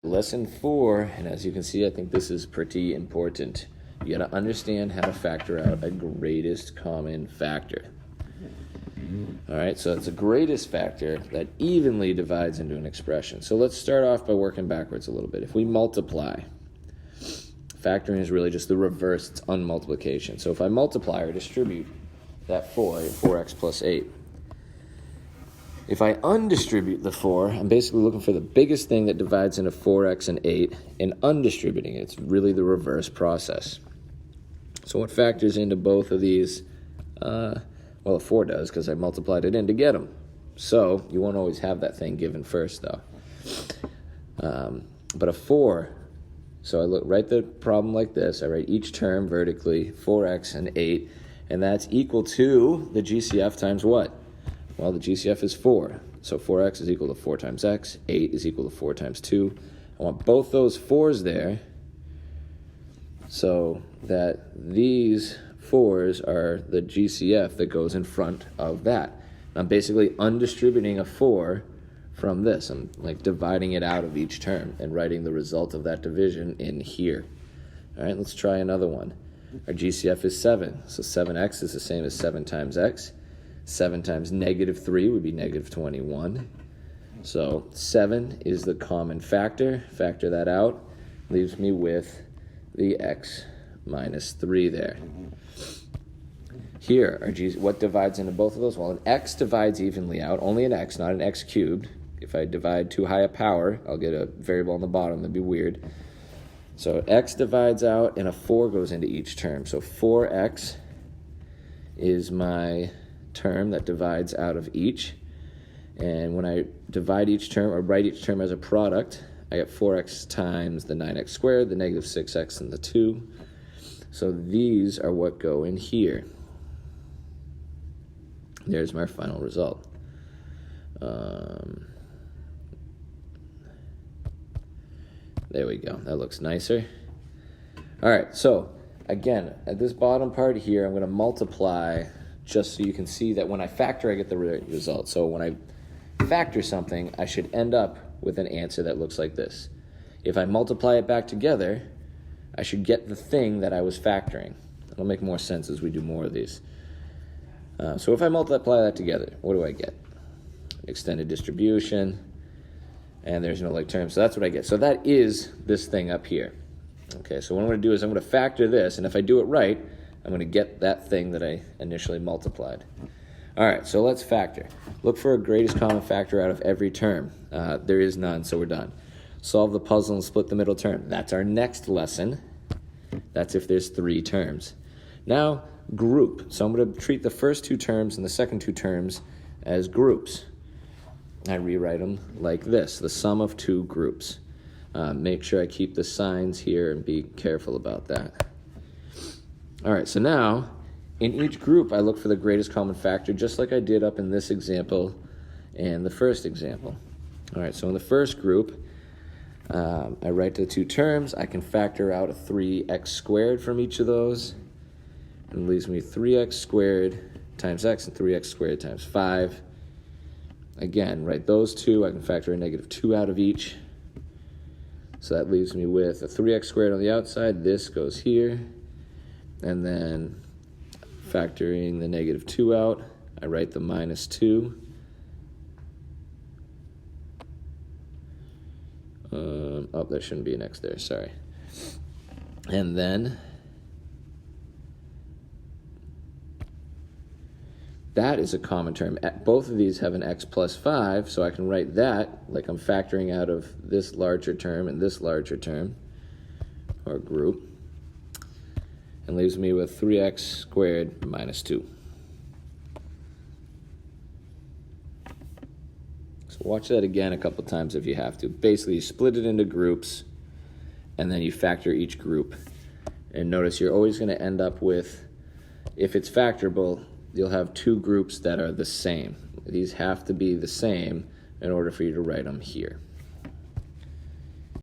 lesson 4, and as you can see, I think this is pretty important. You got to understand how to factor out a greatest common factor. All right, so it's a greatest factor that evenly divides into an expression. So let's start off by working backwards a little bit. If we multiply, factoring is really just the reverse, it's unmultiplication. So if I multiply or distribute that 4x plus 8, if I undistribute the 4, I'm basically looking for the biggest thing that divides into 4x and 8 and undistributing it. It's really the reverse process. So what factors into both of these? Well, a 4 does because I multiplied it in to get them. So you won't always have that thing given first, though. But a 4, so I write the problem like this. I write each term vertically, 4x and 8, and that's equal to the GCF times what? Well, the GCF is 4. So 4x is equal to 4 times x. 8 is equal to 4 times 2. I want both those 4's there so that these 4's are the GCF that goes in front of that. I'm basically undistributing a 4 from this. I'm like dividing it out of each term and writing the result of that division in here. All right, let's try another one. Our GCF is 7. So 7x is the same as 7 times x. 7 times negative 3 would be negative 21. So 7 is the common factor. Factor that out. Leaves me with the x minus 3 there. Here, what divides into both of those? Well, an x divides evenly out. Only an x, not an x cubed. If I divide too high a power, I'll get a variable on the bottom. That'd be weird. So x divides out, and a 4 goes into each term. So 4x is my term that divides out of each. And when I divide each term, or write each term as a product, I get 4x times the 9x squared, the negative 6x, and the 2. So these are what go in here. There's my final result. There we go. That looks nicer. All right, so again, at this bottom part here, I'm going to multiply just so you can see that when I factor, I get the result. So when I factor something, I should end up with an answer that looks like this. If I multiply it back together, I should get the thing that I was factoring. It'll make more sense as we do more of these. So if I multiply that together, what do I get? Extended distribution, and there's no like term, so that's what I get. So that is this thing up here. Okay, so what I'm going to do is I'm going to factor this, and if I do it right, I'm going to get that thing that I initially multiplied. All right, so let's factor. Look for a greatest common factor out of every term. There is none, so we're done. Solve the puzzle and split the middle term. That's our next lesson. That's if there's 3 terms. Now, group. So I'm going to treat the first 2 terms and the second 2 terms as groups. I rewrite them like this, the sum of 2 groups. Make sure I keep the signs here and be careful about that. All right, so now, in each group, I look for the greatest common factor, just like I did up in this example and the first example. All right, so in the first group, I write the 2 terms. I can factor out a 3x squared from each of those. And it leaves me 3x squared times x and 3x squared times 5. Again, write those 2. I can factor a negative 2 out of each. So that leaves me with a 3x squared on the outside. This goes here. And then factoring the negative 2 out, I write the minus 2. Oh, there shouldn't be an x there, sorry. And then that is a common term. Both of these have an x plus 5, so I can write that like I'm factoring out of this larger term and this larger term, or group, and leaves me with 3x squared minus 2. So watch that again a couple times if you have to. Basically, you split it into groups, and then you factor each group. And notice you're always going to end up with, if it's factorable, you'll have 2 groups that are the same. These have to be the same in order for you to write them here.